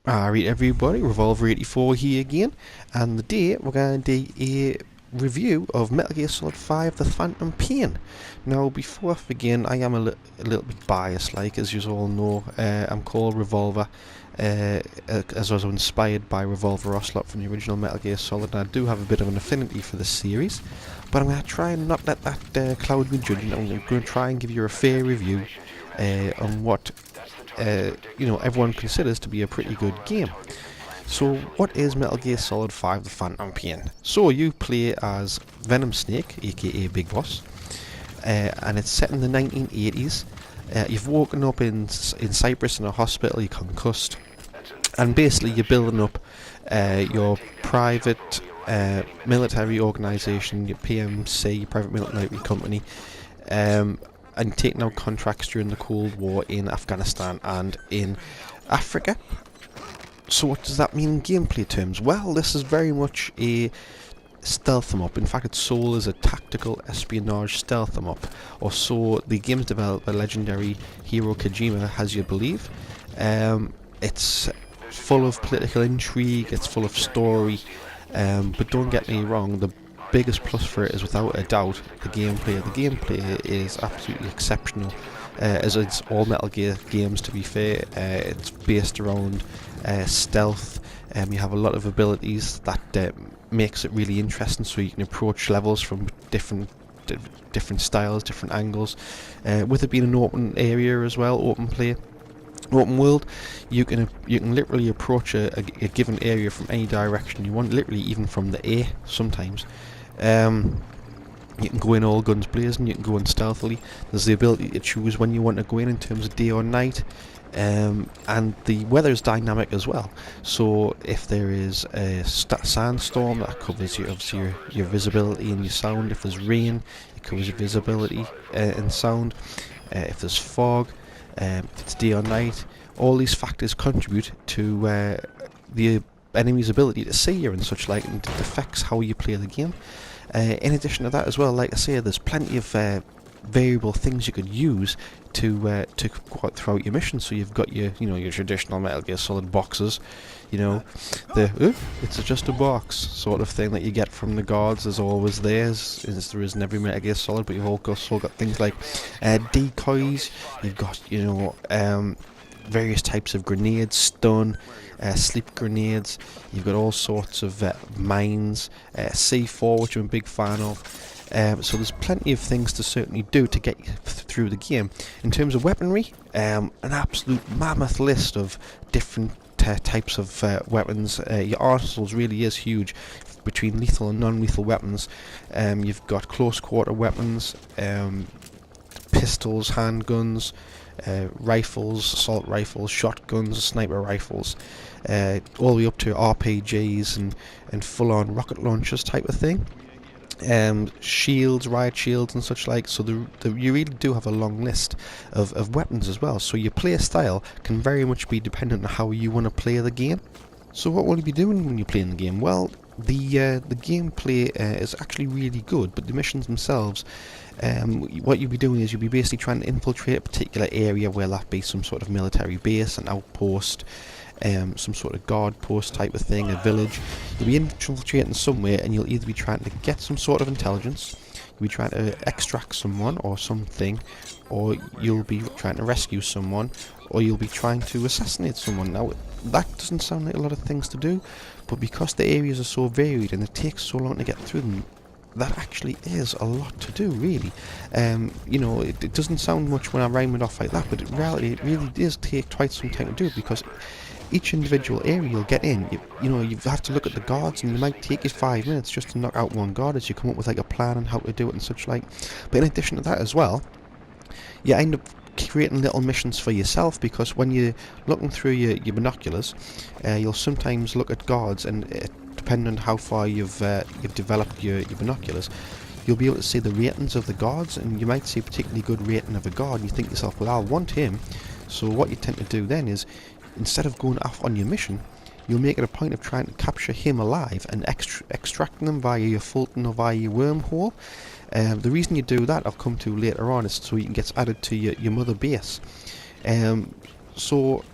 Alright everybody, Revolver84 here again, and today we're going to do a review of Metal Gear Solid 5 The Phantom Pain. Now before I begin, I am a little bit biased, like as you all know. I'm called Revolver, as I was inspired by Revolver Ocelot from the original Metal Gear Solid, and I do have a bit of an affinity for the series, but I'm going to try and not let that cloud me judgment. I'm going to try and give you a fair review on what everyone considers to be a pretty good game. So, what is Metal Gear Solid 5 The Phantom Pain? So, you play as Venom Snake, aka Big Boss, and it's set in the 1980s. You've woken up in Cyprus in a hospital, you're concussed, and basically you're building up your private military organisation, your PMC, your private military company, and taking out contracts during the Cold War in Afghanistan and in Africa. So what does that mean in gameplay terms? Well, this is very much a stealth 'em up. In fact, its soul is a tactical espionage stealth 'em up, or so the game's developed by legendary Hideo Kojima has you believe. It's full of political intrigue, it's full of story, but don't get me wrong, the biggest plus for it is without a doubt the gameplay. The gameplay is absolutely exceptional, as it's all Metal Gear games to be fair. It's based around stealth. You have a lot of abilities that makes it really interesting, so you can approach levels from different styles, different angles. With it being an open area as well, open world, you can literally approach a given area from any direction you want, literally even from the air sometimes. You can go in all guns blazing, you can go in stealthily. There's the ability to choose when you want to go in terms of day or night, and the weather is dynamic as well. So if there is a sandstorm, that covers your visibility and your sound. If there's rain, it covers your visibility and sound. If there's fog, if it's day or night, all these factors contribute to the enemy's ability to see you and such like, and it affects how you play the game. In addition to that as well, like I say, there's plenty of variable things you could use to go out throughout your mission. So you've got your traditional Metal Gear Solid boxes, it's just a box sort of thing that you get from the guards. There's always there is in every Metal Gear Solid, but you've also got things like decoys. You've got various types of grenades, stun, sleep grenades. You've got all sorts of mines, C4, which I'm a big fan of. So there's plenty of things to certainly do to get you through the game. In terms of weaponry, an absolute mammoth list of different types of weapons. Your arsenals really is huge between lethal and non-lethal weapons. You've got close quarter weapons, pistols, handguns, rifles, assault rifles, shotguns, sniper rifles, all the way up to RPGs and full-on rocket launchers type of thing. Shields, riot shields and such like. So you really do have a long list of weapons as well. So your play style can very much be dependent on how you want to play the game. So what will you be doing when you're playing the game? Well, the gameplay is actually really good, but the missions themselves, what you'll be doing is you'll be basically trying to infiltrate a particular area, where that be some sort of military base, an outpost, some sort of guard post type of thing, a village. You'll be infiltrating somewhere, and you'll either be trying to get some sort of intelligence, you'll be trying to extract someone or something, or you'll be trying to rescue someone, or you'll be trying to assassinate someone. Now, that doesn't sound like a lot of things to do, but because the areas are so varied and it takes so long to get through them, that actually is a lot to do, really. It doesn't sound much when I rhyme it off like that, but in reality it really does take quite some time to do, because each individual area you'll get in, you have to look at the guards, and it might take you 5 minutes just to knock out one guard as you come up with like a plan on how to do it and such like. But in addition to that as well, you end up creating little missions for yourself, because when you're looking through your binoculars, you'll sometimes look at guards, and depending on how far you've developed your binoculars, you'll be able to see the ratings of the guards, and you might see a particularly good rating of a guard, and you think to yourself, well, I'll want him. So what you tend to do then is, instead of going off on your mission, you'll make it a point of trying to capture him alive and extracting them via your Fulton or via your wormhole. The reason you do that, I'll come to later on, is so you can get added to your mother base. So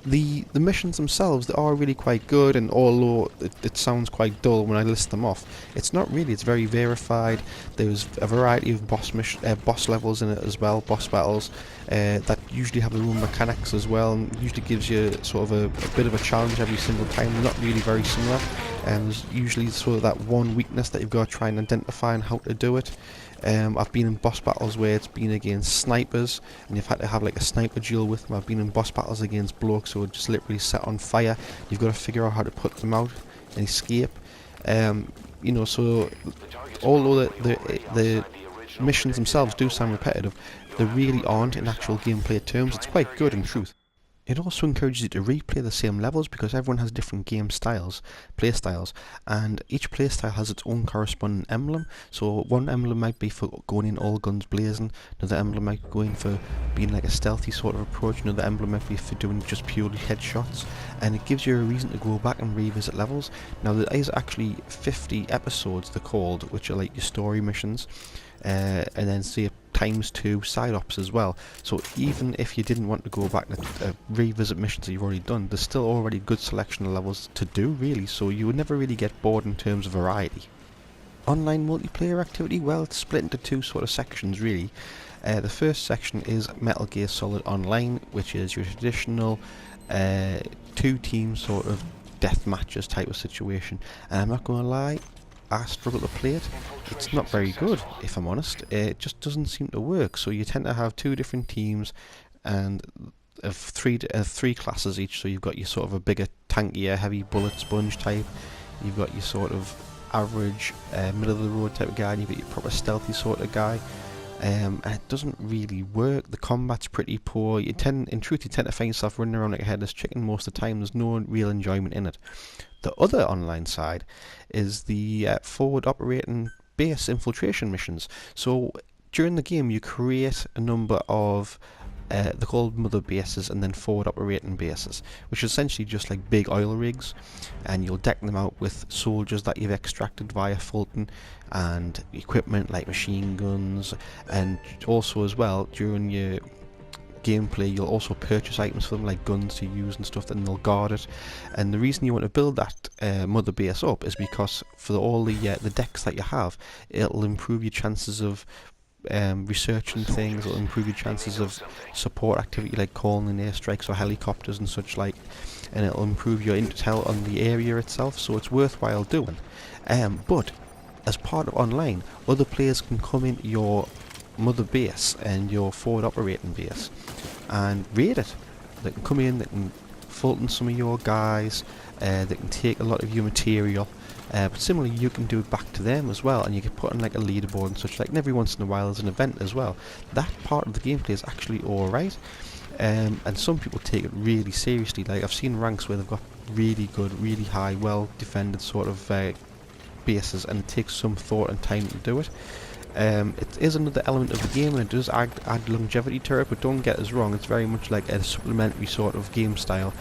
The missions themselves, they are really quite good, and although it sounds quite dull when I list them off, it's not really. It's very verified. There's a variety of boss levels in it as well, boss battles that usually have their own mechanics as well, and usually gives you sort of a bit of a challenge every single time. Not really very similar, and there's usually sort of that one weakness that you've got to try and identify and how to do it. I've been in boss battles where it's been against snipers and you've had to have like a sniper duel with them. I've been in boss battles against blokes who are just literally set on fire. You've got to figure out how to put them out and escape. You know, so although the missions themselves do sound repetitive, they really aren't in actual gameplay terms. It's quite good in truth. It also encourages you to replay the same levels because everyone has different game styles, play styles, and each play style has its own corresponding emblem. So one emblem might be for going in all guns blazing, another emblem might be going for being like a stealthy sort of approach, another emblem might be for doing just purely headshots, and it gives you a reason to go back and revisit levels. Now there is actually 50 episodes they're called, which are like your story missions, and then say times 2 side ops as well. So even if you didn't want to go back and revisit missions that you've already done, there's still already a good selection of levels to do really, so you would never really get bored in terms of variety. Online multiplayer activity, well, it's split into two sort of sections really. The first section is Metal Gear Solid Online, which is your traditional 2-team sort of death matches type of situation, and I'm not going to lie, I struggle to play it. It's not very good, if I'm honest. It just doesn't seem to work. So you tend to have 2 different teams and of three classes each. So you've got your sort of a bigger, tankier, heavy bullet sponge type. You've got your sort of average, middle of the road type of guy, and you've got your proper stealthy sort of guy. And it doesn't really work. The combat's pretty poor. In truth, you tend to find yourself running around like a headless chicken most of the time. There's no real enjoyment in it. The other online side is the forward operating base infiltration missions. So during the game you create a number of they're called mother bases and then forward operating bases, which is essentially just like big oil rigs, and you'll deck them out with soldiers that you've extracted via Fulton and equipment like machine guns, and also as well during your gameplay you'll also purchase items for them like guns to use and stuff, and they'll guard it. And the reason you want to build that mother base up is because for all the decks that you have, it'll improve your chances of researching things, it'll improve your chances of support activity like calling in airstrikes or helicopters and such like, and it'll improve your intel on the area itself, so it's worthwhile doing. But as part of online, other players can come into your mother base and your forward operating base and raid it. They can come in, they can Fulton some of your guys, they can take a lot of your material, but similarly you can do it back to them as well, and you can put on like a leaderboard and such like, and every once in a while there's an event as well. That part of the gameplay is actually alright, and some people take it really seriously. Like I've seen ranks where they've got really good, really high, well defended sort of bases, and it takes some thought and time to do it. It is another element of the game, and it does add longevity to it, but don't get us wrong, it's very much like a supplementary sort of game style.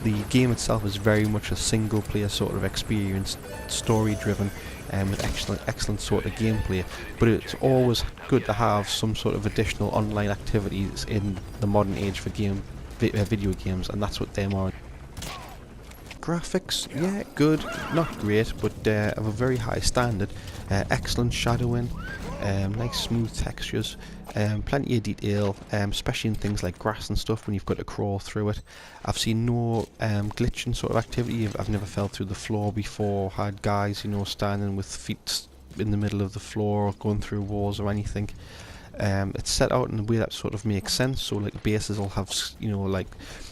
The game itself is very much a single player sort of experience, story driven, with excellent sort of gameplay, but it's always good to have some sort of additional online activities in the modern age for video games, and that's what them are. Graphics, yeah, good, not great, but of a very high standard. Excellent shadowing, nice smooth textures, plenty of detail, especially in things like grass and stuff when you've got to crawl through it. I've seen no glitching sort of activity. I've never fell through the floor before, had guys, you know, standing with feet in the middle of the floor or going through walls or anything. It's set out in a way that sort of makes sense, so like bases will have, you know, like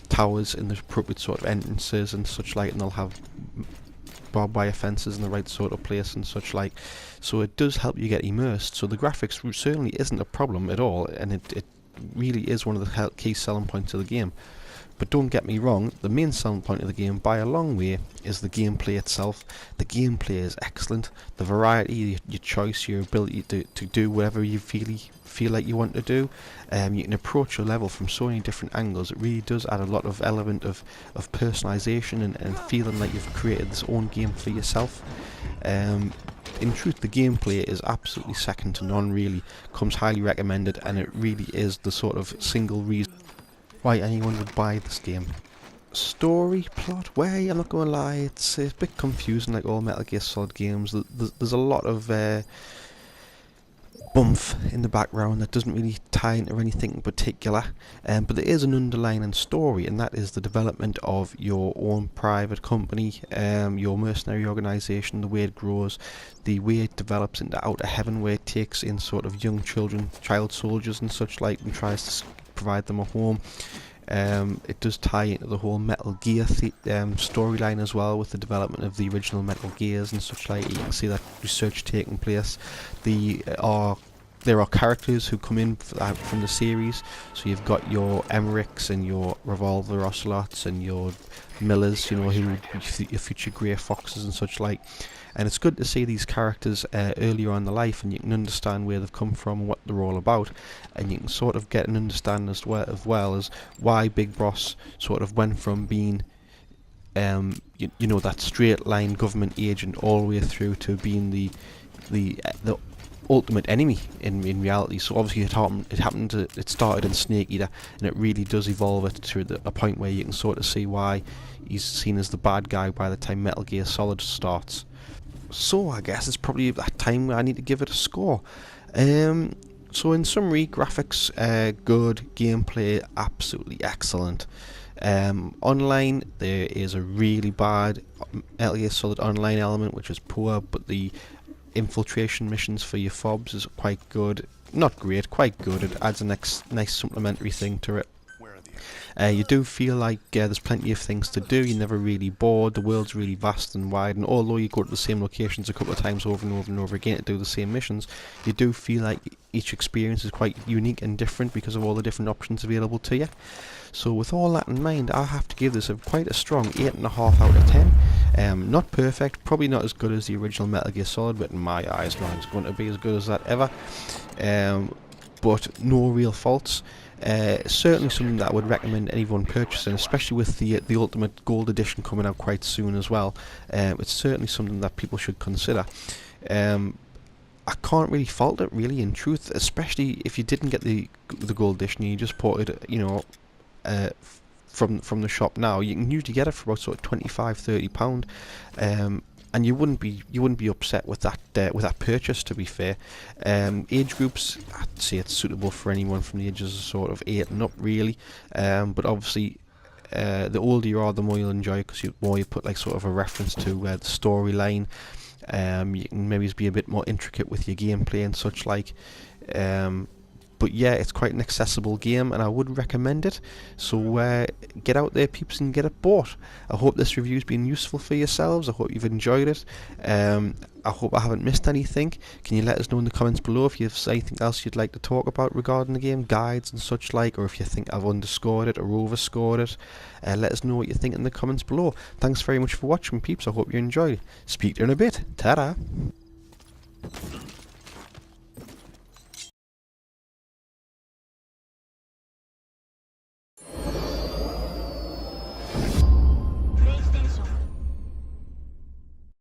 towers in the appropriate sort of entrances and such like, and they'll have barbed wire fences in the right sort of place and such like, so it does help you get immersed. So the graphics certainly isn't a problem at all, and it really is one of the key selling points of the game. But don't get me wrong, the main selling point of the game by a long way is the gameplay itself. The gameplay is excellent. The variety, your choice, your ability to do whatever you feel like you want to do. You can approach your level from so many different angles. It really does add a lot of element of personalisation and feeling like you've created this own game for yourself. In truth, the gameplay is absolutely second to none really. Comes highly recommended, and it really is the sort of single reason why anyone would buy this game. Story plot way, I'm not going to lie, it's a bit confusing like all Metal Gear Solid games. There's a lot of bump in the background that doesn't really tie into anything in particular, but there is an underlying story, and that is the development of your own private company, your mercenary organisation, the way it grows, the way it develops into Outer Heaven, where it takes in sort of young children, child soldiers and such like, and tries to provide them a home. It does tie into the whole Metal Gear storyline as well, with the development of the original Metal Gears and such like. You can see that research taking place. There are characters who come in from the series, so you've got your Emmerichs and your Revolver Ocelots and your Millers, you know, who your future Grey Foxes and such like. And it's good to see these characters earlier on in their life, and you can understand where they've come from and what they're all about, and you can sort of get an understanding as well as why Big Boss sort of went from being you know, that straight line government agent all the way through to being the ultimate enemy in reality. So obviously it started in Snake Eater, and it really does evolve it to a point where you can sort of see why he's seen as the bad guy by the time Metal Gear Solid starts. So I guess it's probably that time where I need to give it a score. So in summary, graphics good, gameplay absolutely excellent. Online, there is a really bad Metal Gear Solid Online element, which is poor, but the infiltration missions for your fobs is quite good. Not great, quite good. It adds a nice supplementary thing to it. You do feel like there's plenty of things to do, you're never really bored, the world's really vast and wide, and although you go to the same locations a couple of times over and over and over again to do the same missions, you do feel like each experience is quite unique and different because of all the different options available to you. So with all that in mind, I have to give this quite a strong 8.5 out of 10. Not perfect, probably not as good as the original Metal Gear Solid, but in my eyes, man, it's going to be as good as that ever. But no real faults. Certainly something that I would recommend anyone purchasing, especially with the Ultimate Gold Edition coming out quite soon as well. It's certainly something that people should consider. I can't really fault it, really, in truth, especially if you didn't get the Gold Edition, you just ported it, you know, from the shop now. You can usually get it for about sort of £25–30, and you wouldn't be upset with that purchase, to be fair. Age groups, I'd say it's suitable for anyone from the ages of sort of 8 and up, really. But obviously, the older you are, the more you'll enjoy it, because the more you put like sort of a reference to the storyline. You can maybe be a bit more intricate with your gameplay and such like. But yeah, it's quite an accessible game, and I would recommend it. So get out there, peeps, and get it bought. I hope this review's been useful for yourselves. I hope you've enjoyed it. I hope I haven't missed anything. Can you let us know in the comments below if you have anything else you'd like to talk about regarding the game, guides and such like, or if you think I've underscored it or overscored it. Let us know what you think in the comments below. Thanks very much for watching, peeps. I hope you enjoyed. Speak to you in a bit. Ta-da!